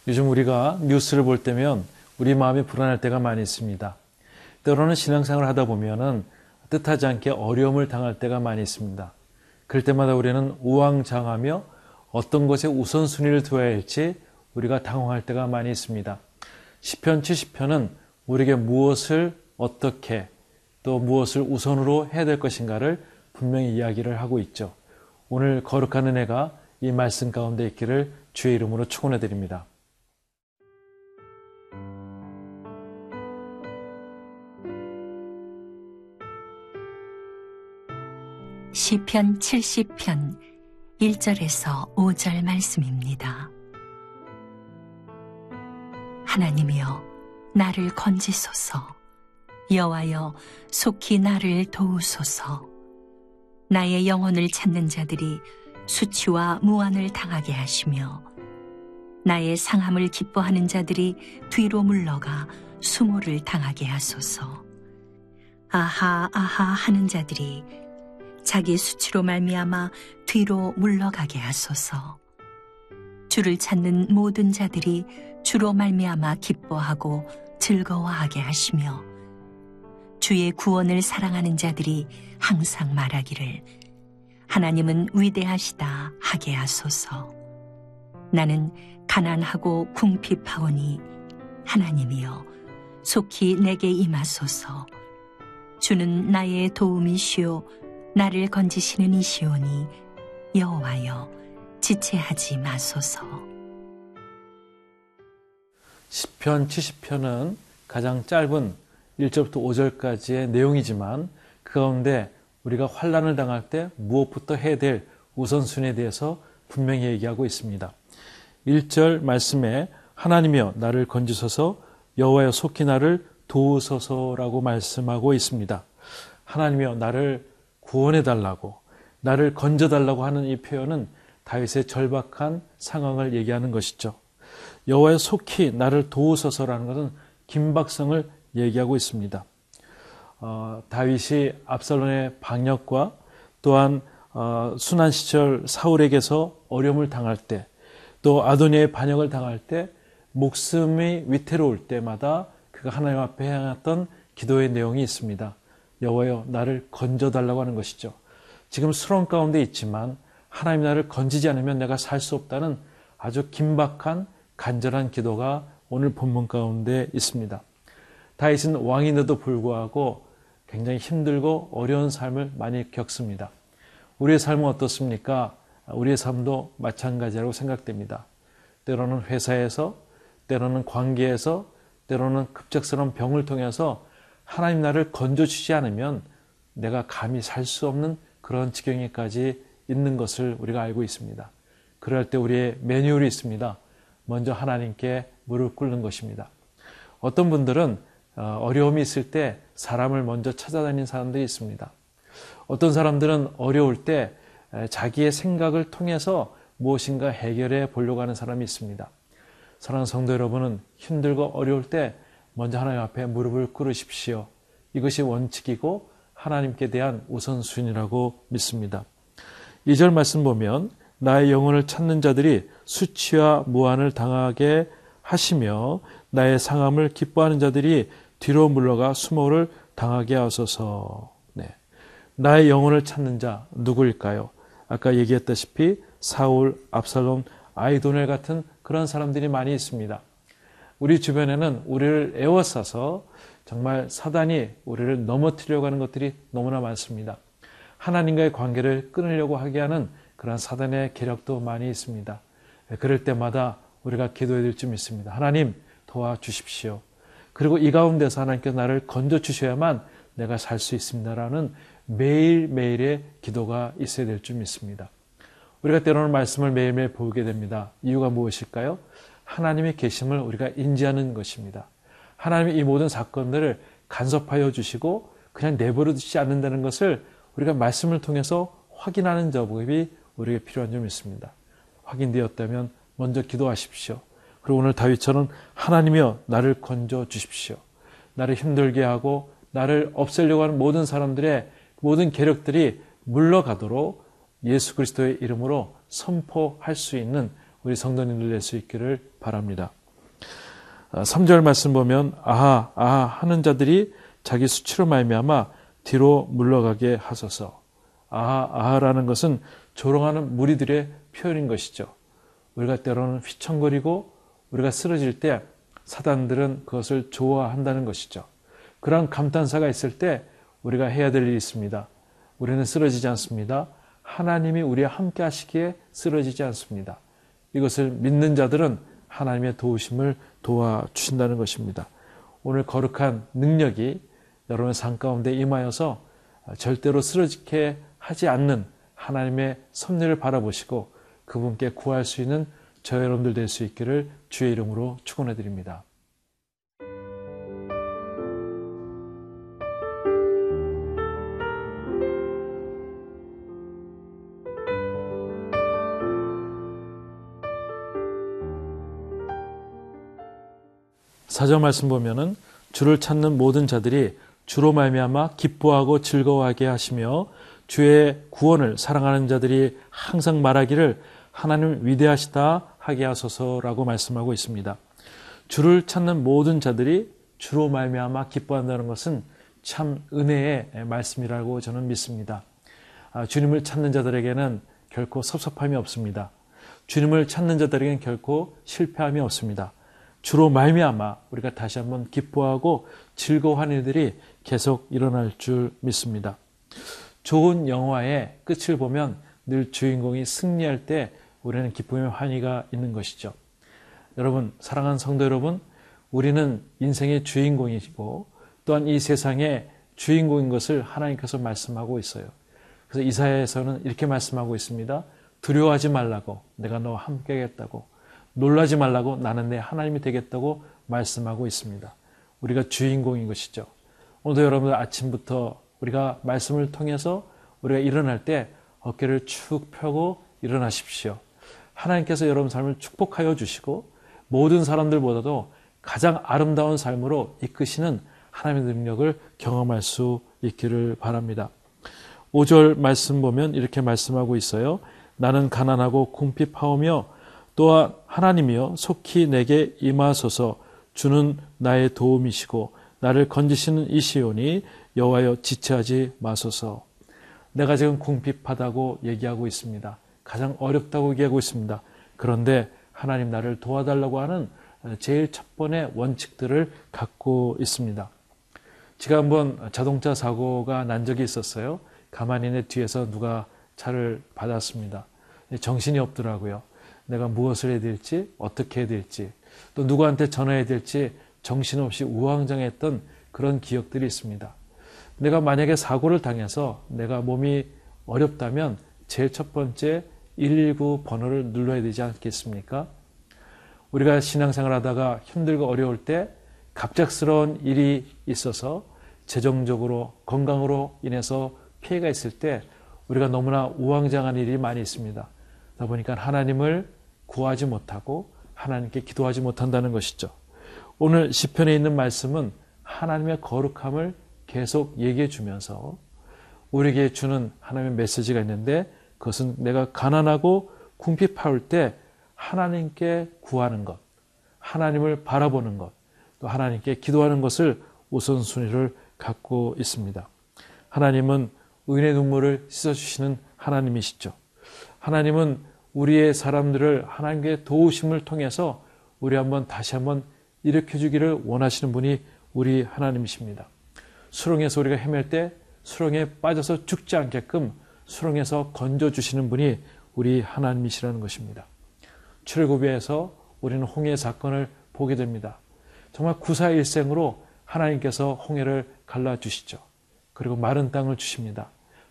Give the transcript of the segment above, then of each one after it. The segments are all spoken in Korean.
요즘 우리가 뉴스를 볼 때면 우리 마음이 불안할 때가 많이 있습니다. 때로는 신앙생활을 하다 보면은 뜻하지 않게 어려움을 당할 때가 많이 있습니다. 그럴 때마다 우리는 우왕좌왕하며 어떤 것에 우선순위를 두어야 할지 우리가 당황할 때가 많이 있습니다. 시편 70편은 우리에게 무엇을 어떻게 또 무엇을 우선으로 해야 될 것인가를 분명히 이야기를 하고 있죠. 오늘 거룩한 은혜가 이 말씀 가운데 있기를 주의 이름으로 축원해 드립니다. 시편 70편 1절에서 5절 말씀입니다. 하나님이여 나를 건지소서. 여호와여 속히 나를 도우소서. 나의 영혼을 찾는 자들이 수치와 무한을 당하게 하시며 나의 상함을 기뻐하는 자들이 뒤로 물러가 수모를 당하게 하소서. 아하 아하 하는 자들이 자기 수치로 말미암아 뒤로 물러가게 하소서. 주를 찾는 모든 자들이 주로 말미암아 기뻐하고 즐거워하게 하시며 주의 구원을 사랑하는 자들이 항상 말하기를 하나님은 위대하시다 하게 하소서. 나는 가난하고 궁핍하오니 하나님이여 속히 내게 임하소서. 주는 나의 도움이시오 나를 건지시는 이시오니 여호와여 지체하지 마소서. 시편 70편은 가장 짧은 1절부터 5절까지의 내용이지만 그 가운데 우리가 환난을 당할 때 무엇부터 해야 될 우선순위에 대해서 분명히 얘기하고 있습니다. 1절 말씀에 하나님이여 나를 건지소서 여호와여 속히 나를 도우소서라고 말씀하고 있습니다. 하나님이여 나를 구원해달라고 나를 건져달라고 하는 이 표현은 다윗의 절박한 상황을 얘기하는 것이죠. 여호와여 속히 나를 도우소서라는 것은 긴박성을 얘기하고 있습니다. 다윗이 압살롬의 방역과 또한 순한 시절 사울에게서 어려움을 당할 때 또 아도니아의 반역을 당할 때 목숨이 위태로울 때마다 그가 하나님 앞에 향했던 기도의 내용이 있습니다. 여호와여 나를 건져달라고 하는 것이죠. 지금 수렁 가운데 있지만 하나님 나를 건지지 않으면 내가 살 수 없다는 아주 긴박한 간절한 기도가 오늘 본문 가운데 있습니다. 다윗은 왕인데도 불구하고 굉장히 힘들고 어려운 삶을 많이 겪습니다. 우리의 삶은 어떻습니까? 우리의 삶도 마찬가지라고 생각됩니다. 때로는 회사에서, 때로는 관계에서, 때로는 급작스러운 병을 통해서 하나님 나를 건져주지 않으면 내가 감히 살 수 없는 그런 지경에까지 있는 것을 우리가 알고 있습니다. 그럴 때 우리의 매뉴얼이 있습니다. 먼저 하나님께 무릎 꿇는 것입니다. 어떤 분들은 어려움이 있을 때 사람을 먼저 찾아다니는 사람들이 있습니다. 어떤 사람들은 어려울 때 자기의 생각을 통해서 무엇인가 해결해 보려고 하는 사람이 있습니다. 사랑하는 성도 여러분은 힘들고 어려울 때 먼저 하나님 앞에 무릎을 꿇으십시오. 이것이 원칙이고 하나님께 대한 우선순위라고 믿습니다. 2절 말씀 보면 나의 영혼을 찾는 자들이 수치와 무한을 당하게 하시며 나의 상함을 기뻐하는 자들이 뒤로 물러가 수모를 당하게 하소서. 네. 나의 영혼을 찾는 자 누구일까요? 아까 얘기했다시피 사울, 압살롬, 아히도넬 같은 그런 사람들이 많이 있습니다. 우리 주변에는 우리를 에워싸서 정말 사단이 우리를 넘어뜨리려고 하는 것들이 너무나 많습니다. 하나님과의 관계를 끊으려고 하게 하는 그런 사단의 계략도 많이 있습니다. 그럴 때마다 우리가 기도해야 될 줄 믿습니다. 하나님 도와주십시오. 그리고 이 가운데서 하나님께서 나를 건져주셔야만 내가 살 수 있습니다라는 매일매일의 기도가 있어야 될 줄 믿습니다. 우리가 때로는 말씀을 매일매일 보게 됩니다. 이유가 무엇일까요? 하나님의 계심을 우리가 인지하는 것입니다. 하나님이 이 모든 사건들을 간섭하여 주시고 그냥 내버려 두지 않는다는 것을 우리가 말씀을 통해서 확인하는 작업이 우리에게 필요한 줄 믿습니다. 확인되었다면 먼저 기도하십시오. 그리고 오늘 다윗처럼 하나님이여 나를 건져 주십시오. 나를 힘들게 하고 나를 없애려고 하는 모든 사람들의 모든 계력들이 물러가도록 예수 그리스도의 이름으로 선포할 수 있는 우리 성도님들 낼 수 있기를 바랍니다. 3절 말씀 보면 아하 아하 하는 자들이 자기 수치로 말미암아 뒤로 물러가게 하소서. 아하 아하라는 것은 조롱하는 무리들의 표현인 것이죠. 우리가 때로는 휘청거리고 우리가 쓰러질 때 사단들은 그것을 좋아한다는 것이죠. 그런 감탄사가 있을 때 우리가 해야 될 일이 있습니다. 우리는 쓰러지지 않습니다. 하나님이 우리와 함께 하시기에 쓰러지지 않습니다. 이것을 믿는 자들은 하나님의 도우심을 도와주신다는 것입니다. 오늘 거룩한 능력이 여러분의 삶 가운데 임하여서 절대로 쓰러지게 하지 않는 하나님의 섭리를 바라보시고 그분께 구할 수 있는 저 여러분들 될 수 있기를 주의 이름으로 축원해 드립니다. 사절 말씀 보면은 주를 찾는 모든 자들이 주로 말미암아 기뻐하고 즐거워하게 하시며 주의 구원을 사랑하는 자들이 항상 말하기를 하나님 위대하시다 하게 하소서라고 말씀하고 있습니다. 주를 찾는 모든 자들이 주로 말미암아 기뻐한다는 것은 참 은혜의 말씀이라고 저는 믿습니다. 주님을 찾는 자들에게는 결코 섭섭함이 없습니다. 주님을 찾는 자들에게는 결코 실패함이 없습니다. 주로 말미암아 우리가 다시 한번 기뻐하고 즐거워하는 일들이 계속 일어날 줄 믿습니다. 좋은 영화의 끝을 보면 늘 주인공이 승리할 때 우리는 기쁨의 환희가 있는 것이죠. 여러분, 사랑하는 성도 여러분, 우리는 인생의 주인공이고 또한 이 세상의 주인공인 것을 하나님께서 말씀하고 있어요. 그래서 이사야에서는 이렇게 말씀하고 있습니다. 두려워하지 말라고 내가 너와 함께 하겠다고, 놀라지 말라고 나는 내 하나님이 되겠다고 말씀하고 있습니다. 우리가 주인공인 것이죠. 오늘도 여러분들 아침부터 우리가 말씀을 통해서 우리가 일어날 때 어깨를 축 펴고 일어나십시오. 하나님께서 여러분 삶을 축복하여 주시고 모든 사람들보다도 가장 아름다운 삶으로 이끄시는 하나님의 능력을 경험할 수 있기를 바랍니다. 5절 말씀 보면 이렇게 말씀하고 있어요. 나는 가난하고 궁핍하오며 또한 하나님이여 속히 내게 임하소서. 주는 나의 도움이시고 나를 건지시는 이시오니 여호와여 지체하지 마소서. 내가 지금 궁핍하다고 얘기하고 있습니다. 가장 어렵다고 얘기하고 있습니다. 그런데 하나님 나를 도와달라고 하는 제일 첫 번의 원칙들을 갖고 있습니다. 제가 한번 자동차 사고가 난 적이 있었어요. 가만히 내 뒤에서 누가 차를 받았습니다. 정신이 없더라고요. 내가 무엇을 해야 될지, 어떻게 해야 될지, 또 누구한테 전화해야 될지 정신없이 우왕좌왕했던 그런 기억들이 있습니다. 내가 만약에 사고를 당해서 내가 몸이 어렵다면 제일 첫 번째 119 번호를 눌러야 되지 않겠습니까? 우리가 신앙생활 하다가 힘들고 어려울 때 갑작스러운 일이 있어서 재정적으로 건강으로 인해서 피해가 있을 때 우리가 너무나 우왕좌왕한 일이 많이 있습니다. 그러다 보니까 하나님을 구하지 못하고 하나님께 기도하지 못한다는 것이죠. 오늘 시편에 있는 말씀은 하나님의 거룩함을 계속 얘기해 주면서 우리에게 주는 하나님의 메시지가 있는데 그것은 내가 가난하고 궁핍할 때 하나님께 구하는 것, 하나님을 바라보는 것, 또 하나님께 기도하는 것을 우선순위를 갖고 있습니다. 하나님은 의인의 눈물을 씻어주시는 하나님이시죠. 하나님은 우리의 사람들을 하나님께 도우심을 통해서 우리 다시 한번 일으켜주기를 원하시는 분이 우리 하나님이십니다. 수렁에서 우리가 헤맬 때 수렁에 빠져서 죽지 않게끔 수렁에서 건져주시는 분이 우리 하나님이시라는 것입니다. 출애굽에서 우리는 홍해 사건을 보게 됩니다. 정말 구사일생으로 하나님께서 홍해를 갈라주시죠. 그리고 마른 땅을 주십니다.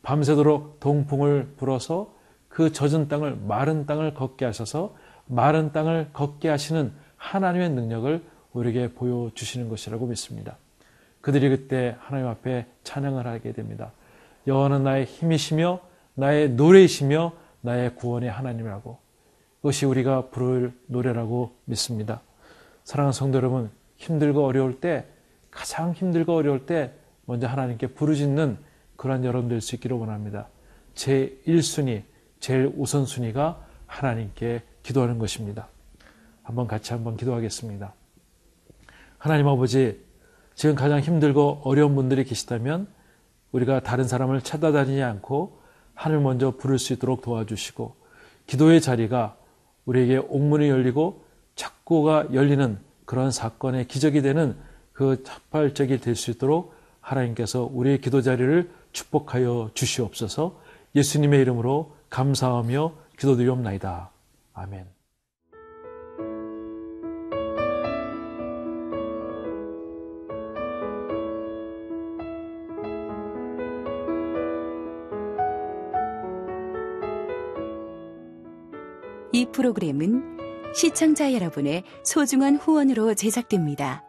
밤새도록 동풍을 불어서 그 젖은 땅을 마른 땅을 걷게 하셔서 마른 땅을 걷게 하시는 하나님의 능력을 우리에게 보여주시는 것이라고 믿습니다. 그들이 그때 하나님 앞에 찬양을 하게 됩니다. 여호와는 나의 힘이시며 나의 노래이시며 나의 구원의 하나님이라고. 그것이 우리가 부를 노래라고 믿습니다. 사랑하는 성도 여러분, 힘들고 어려울 때, 가장 힘들고 어려울 때 먼저 하나님께 부르짖는 그런 여러분 될 수 있기를 원합니다. 제 1순위, 제일 우선순위가 하나님께 기도하는 것입니다. 같이 한번 기도하겠습니다. 하나님 아버지, 지금 가장 힘들고 어려운 분들이 계시다면 우리가 다른 사람을 찾아다니지 않고 하늘 먼저 부를 수 있도록 도와주시고, 기도의 자리가 우리에게 옥문이 열리고 창고가 열리는 그런 사건의 기적이 되는 그 첫 발짝이 될 수 있도록 하나님께서 우리의 기도 자리를 축복하여 주시옵소서. 예수님의 이름으로 감사하며 기도드리옵나이다. 아멘. 이 프로그램은 시청자 여러분의 소중한 후원으로 제작됩니다.